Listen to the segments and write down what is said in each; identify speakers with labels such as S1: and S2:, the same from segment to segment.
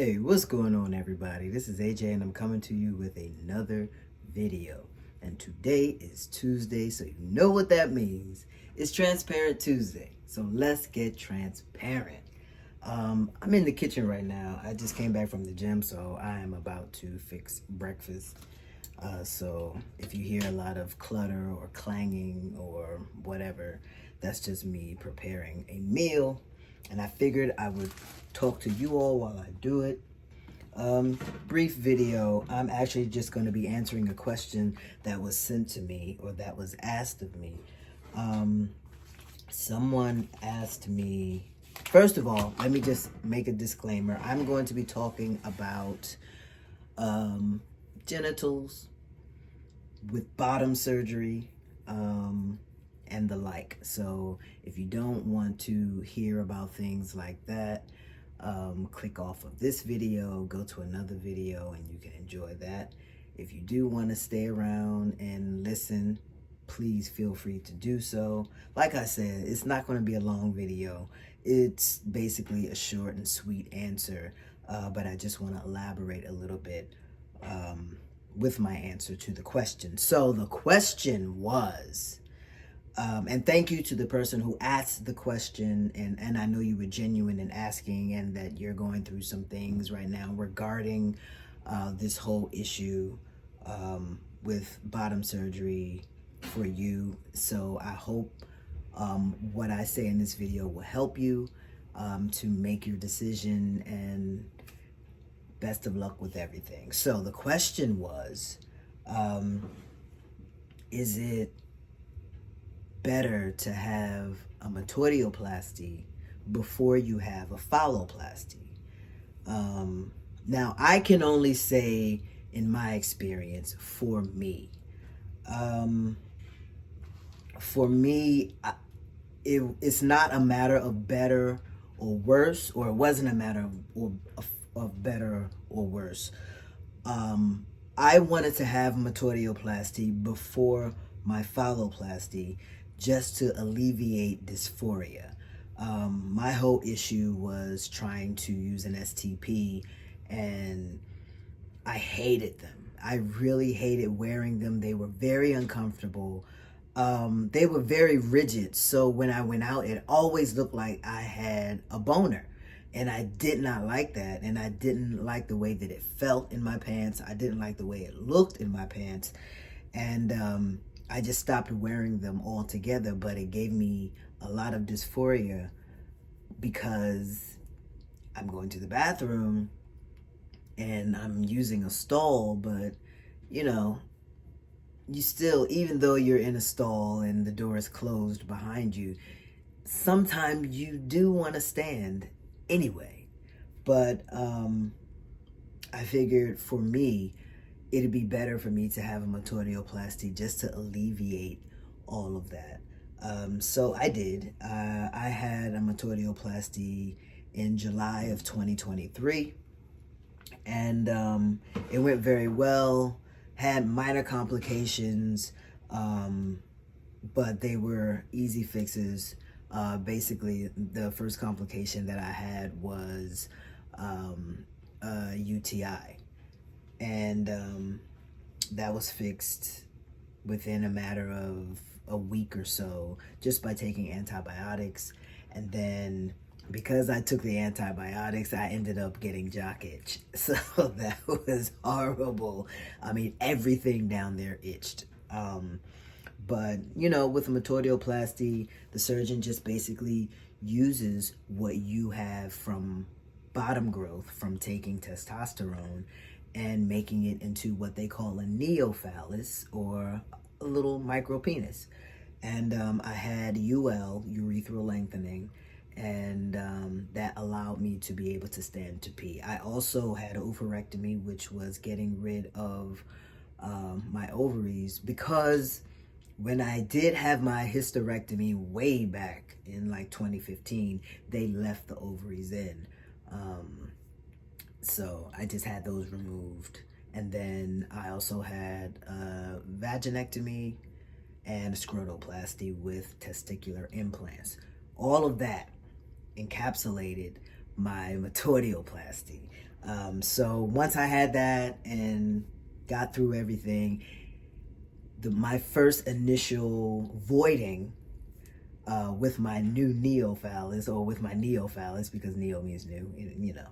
S1: Hey, what's going on, everybody? This is AJ and I'm coming to you with another video. And today is Tuesday, so you know what that means. It's Transparent Tuesday. So let's get transparent. I'm in the kitchen right now. I just came back from the gym, so I am about to fix breakfast. So if you hear a lot of clutter or clanging or whatever, that's just me preparing a meal. And I figured I would talk to you all while I do it. Brief video. I'm actually just going to be answering a question that was sent to me, or that was asked of me. Someone asked me, first of all, let me just make a disclaimer. I'm going to be talking about genitals with bottom surgery, and the like. So if you don't want to hear about things like that, click off of this video, go to another video, and you can enjoy that. If you do want to stay around and listen, please feel free to do so. Like I said, it's not going to be a long video. It's basically a short and sweet answer, but I just want to elaborate a little bit with my answer to the question. So the question was, and thank you to the person who asked the question, and I know you were genuine in asking, and that you're going through some things right now regarding this whole issue with bottom surgery for you. So I hope what I say in this video will help you to make your decision, and best of luck with everything. So the question was, is it better to have a METOIDIOPLASTY before you have a PHALLOPLASTY? Now, I can only say in my experience, for me, it's not a matter of better or worse, or it wasn't a matter of better or worse. I wanted to have METOIDIOPLASTY before my PHALLOPLASTY, just to alleviate dysphoria. My whole issue was trying to use an STP, and I hated them. I really hated wearing them. They were very uncomfortable. They were very rigid, so when I went out, it always looked like I had a boner. And I did not like that, and I didn't like the way that it felt in my pants. I didn't like the way it looked in my pants, and I just stopped wearing them altogether. But it gave me a lot of dysphoria because I'm going to the bathroom and I'm using a stall, but you know, you still, even though you're in a stall and the door is closed behind you, sometimes you do want to stand anyway. But I figured for me, it'd be better for me to have a METOIDIOPLASTY just to alleviate all of that. So I did. I had a METOIDIOPLASTY in July of 2023, and it went very well. Had minor complications, but they were easy fixes. Basically, the first complication that I had was a UTI, and that was fixed within a matter of a week or so, just by taking antibiotics. And then because I took the antibiotics, I ended up getting jock itch. So that was horrible. I mean, everything down there itched. But, you know, with a METOIDIOPLASTY, the surgeon just basically uses what you have from bottom growth from taking testosterone and making it into what they call a neophallus, or a little micro penis. And I had UL, urethral lengthening, and that allowed me to be able to stand to pee. I also had oophorectomy, which was getting rid of my ovaries, because when I did have my hysterectomy way back in like 2015, they left the ovaries in. So I just had those removed. And then I also had a vaginectomy and a scrotoplasty with testicular implants. All of that encapsulated my METOIDIOPLASTY. So once I had that and got through everything, my first initial voiding with my new neophallus, or with my neophallus, because neo means new, you know,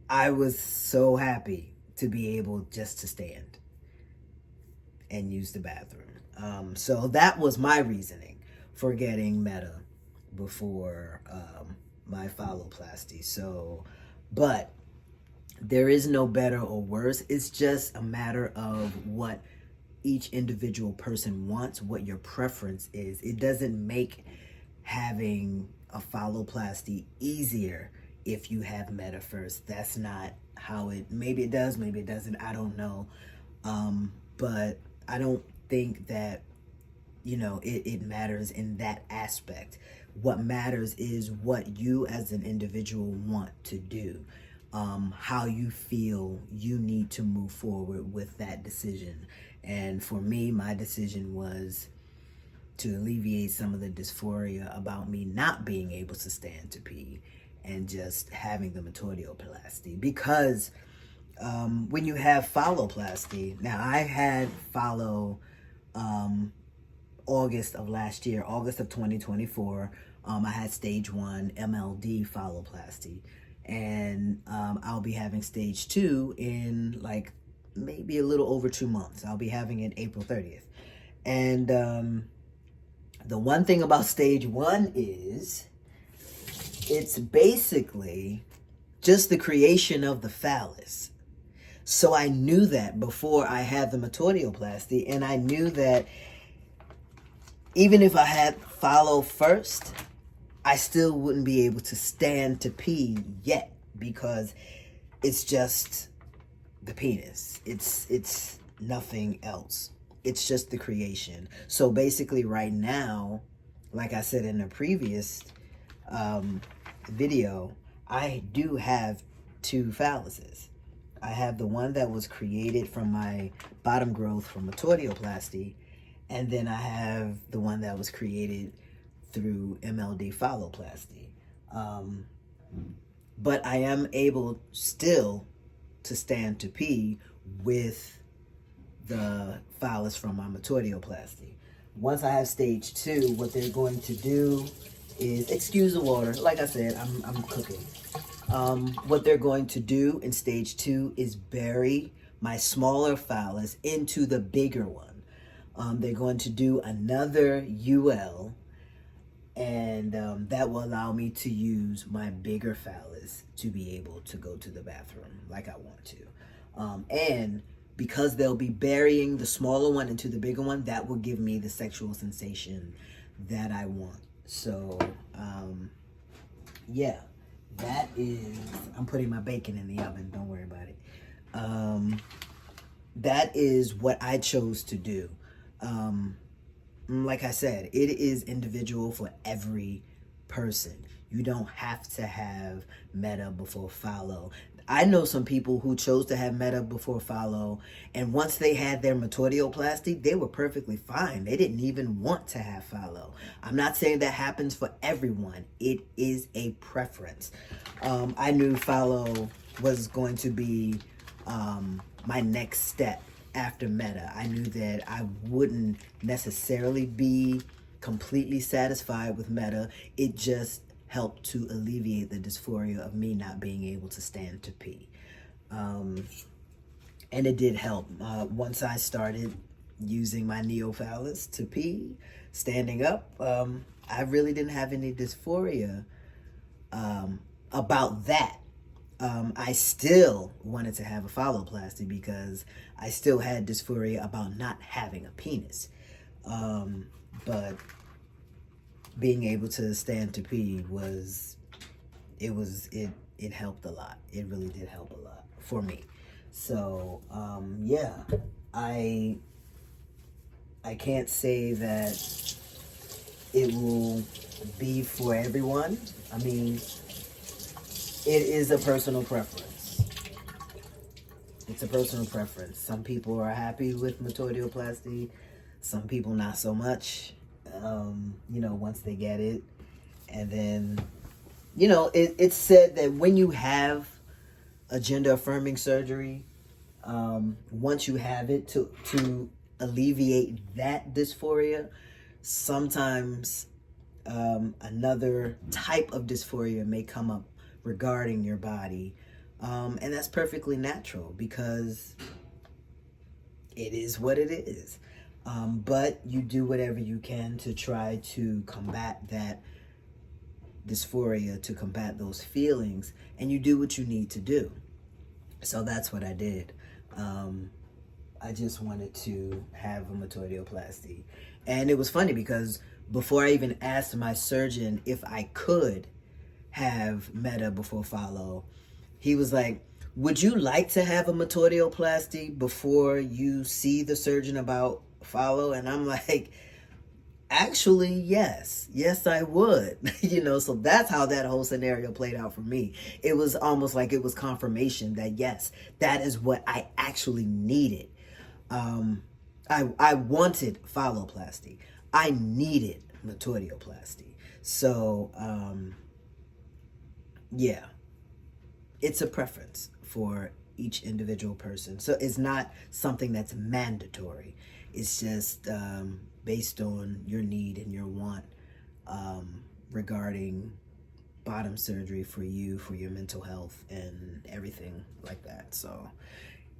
S1: I was so happy to be able just to stand and use the bathroom. So that was my reasoning for getting Meta before my phalloplasty. So, but there is no better or worse. It's just a matter of what each individual person wants, what your preference is. It doesn't make having a phalloplasty easier if you have Meta first. That's not how it, maybe it does, maybe it doesn't, I don't know. But I don't think that, you know, it matters in that aspect. What matters is what you as an individual want to do, how you feel you need to move forward with that decision. And for me, my decision was to alleviate some of the dysphoria about me not being able to stand to pee and just having the METOIDIOPLASTY. Because when you have phalloplasty, now I had August of last year, August of 2024, I had stage 1 MLD phalloplasty. And I'll be having stage 2 in like maybe a little over 2 months. I'll be having it April 30th. And the one thing about stage 1 is it's basically just the creation of the phallus. So I knew that before I had the METOIDIOPLASTY, and I knew that even if I had phallo first, I still wouldn't be able to stand to pee yet, because it's just the penis. It's nothing else. It's just the creation. So basically right now, like I said in the previous video, I do have 2 phalluses. I have the one that was created from my bottom growth from METOIDIOPLASTY, and then I have the one that was created through MLD phalloplasty. But I am able still to stand to pee with the phallus from my METOIDIOPLASTY. Once I have stage 2, what they're going to do is, excuse the water, like I said, I'm cooking. What they're going to do in stage 2 is bury my smaller phallus into the bigger one. They're going to do another UL, and that will allow me to use my bigger phallus to be able to go to the bathroom like I want to. And because they'll be burying the smaller one into the bigger one, that will give me the sexual sensation that I want. So, yeah. That is, I'm putting my bacon in the oven, don't worry about it. That is what I chose to do. Like I said, it is individual for every person. You don't have to have Meta before phallo. I know some people who chose to have Meta before phallo, and once they had their METOIDIOPLASTY, they were perfectly fine. They didn't even want to have phallo. I'm not saying that happens for everyone. It is a preference. I knew phallo was going to be my next step after Meta. I knew that I wouldn't necessarily be completely satisfied with Meta. It just helped to alleviate the dysphoria of me not being able to stand to pee. And it did help. Once I started using my neophallus to pee, standing up, I really didn't have any dysphoria about that. I still wanted to have a phalloplasty because I still had dysphoria about not having a penis. But being able to stand to pee it helped a lot. It really did help a lot for me. So, yeah, I can't say that it will be for everyone. I mean, it is a personal preference. It's a personal preference. Some people are happy with METOIDIOPLASTY. Some people not so much. You know, once they get it. And then, it's said that when you have a gender affirming surgery, once you have it, to alleviate that dysphoria, sometimes another type of dysphoria may come up regarding your body. And that's perfectly natural because it is what it is. But you do whatever you can to try to combat that dysphoria, to combat those feelings, and you do what you need to do. So that's what I did. I just wanted to have a metoidioplasty. And it was funny because before I even asked my surgeon if I could have meta before follow, he was like, would you like to have a metoidioplasty before you see the surgeon about follow? And I'm like, actually, yes. Yes, I would. So that's how that whole scenario played out for me. It was almost like it was confirmation that, yes, that is what I actually needed. I wanted phalloplasty. I needed metoidioplasty. So, yeah, it's a preference for each individual person. So it's not something that's mandatory. It's just based on your need and your want regarding bottom surgery for you, for your mental health and everything like that. So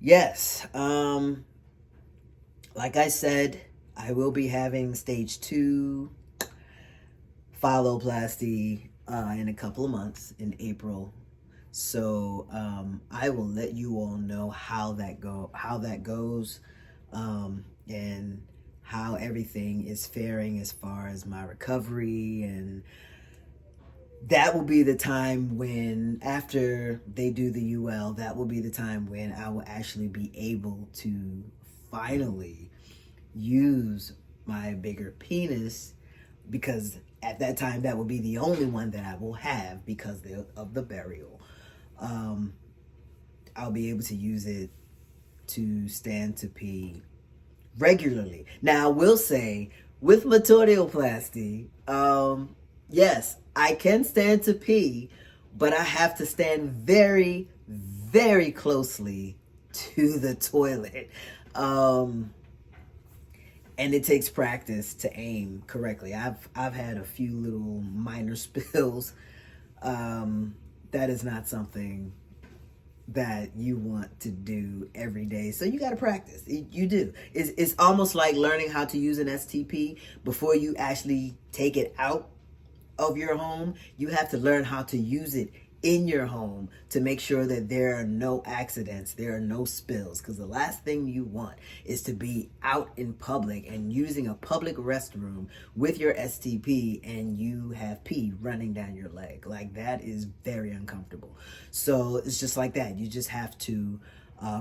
S1: yes, like I said, I will be having stage 2 phalloplasty in a couple of months in April. So I will let you all know how that goes, and how everything is faring as far as my recovery. And that will be the time when, after they do the UL, that will be the time when I will actually be able to finally use my bigger penis, because at that time that will be the only one that I will have because of the burial. I'll be able to use it to stand to pee regularly. Now, I will say, with metoidioplasty, yes, I can stand to pee, but I have to stand very, very closely to the toilet. And it takes practice to aim correctly. I've had a few little minor spills. That is not something that you want to do every day. So you got to practice. You do. It's almost like learning how to use an STP before you actually take it out of your home. You have to learn how to use it in your home to make sure that there are no accidents, there are no spills, because the last thing you want is to be out in public and using a public restroom with your STP and you have pee running down your leg. Like, that is very uncomfortable. So it's just like that. You just have to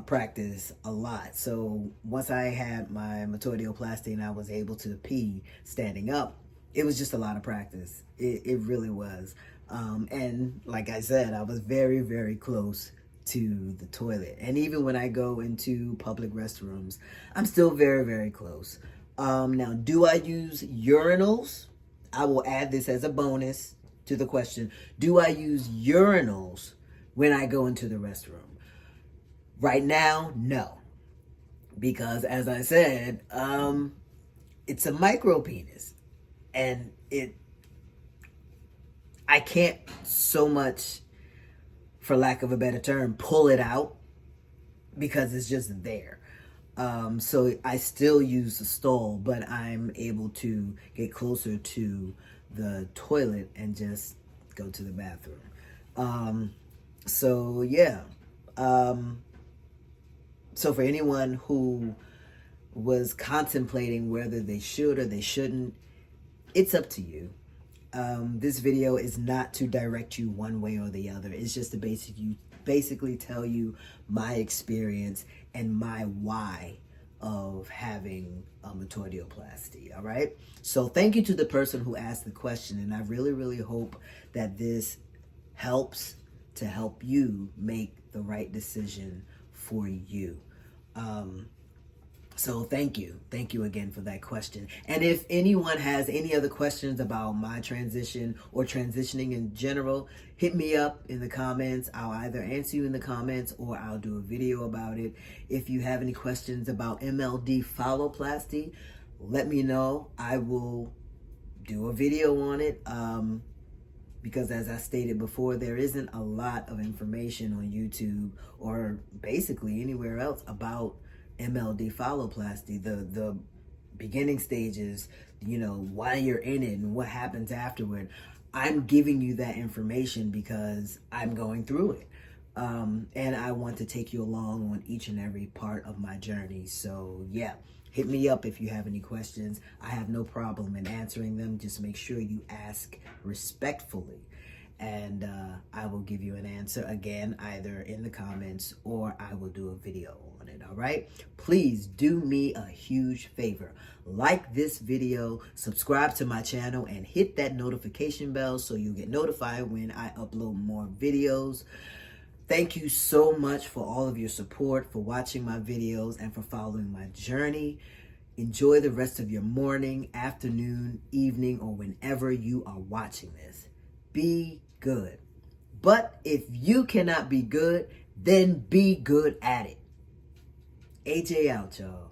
S1: practice a lot. So once I had my metoidioplasty and I was able to pee standing up, it was just a lot of practice. It really was. And like I said, I was very, very close to the toilet. And even when I go into public restrooms, I'm still very, very close. Now, do I use urinals? I will add this as a bonus to the question. Do I use urinals when I go into the restroom? Right now, no. Because as I said, it's a micro penis. And I can't so much, for lack of a better term, pull it out because it's just there. So I still use the stall, but I'm able to get closer to the toilet and just go to the bathroom. So yeah. So for anyone who was contemplating whether they should or they shouldn't, it's up to you. This video is not to direct you one way or the other. It's just to basically tell you my experience and my why of having a metoidioplasty. All right. So thank you to the person who asked the question, and I really, really hope that this helps to help you make the right decision for you. So thank you. Thank you again for that question. And if anyone has any other questions about my transition or transitioning in general, hit me up in the comments. I'll either answer you in the comments or I'll do a video about it. If you have any questions about MLD PHALLOPLASTY, let me know. I will do a video on it. Because as I stated before, there isn't a lot of information on YouTube or basically anywhere else about MLD PHALLOPLASTY, the beginning stages, why you're in it and what happens afterward. I'm giving you that information because I'm going through it. And I want to take you along on each and every part of my journey. So yeah, hit me up if you have any questions. I have no problem in answering them. Just make sure you ask respectfully. And I will give you an answer again, either in the comments or I will do a video on it, all right? Please do me a huge favor. Like this video, subscribe to my channel, and hit that notification bell so you get notified when I upload more videos. Thank you so much for all of your support, for watching my videos, and for following my journey. Enjoy the rest of your morning, afternoon, evening, or whenever you are watching this. Be good. But if you cannot be good, then be good at it. A.J. out, y'all.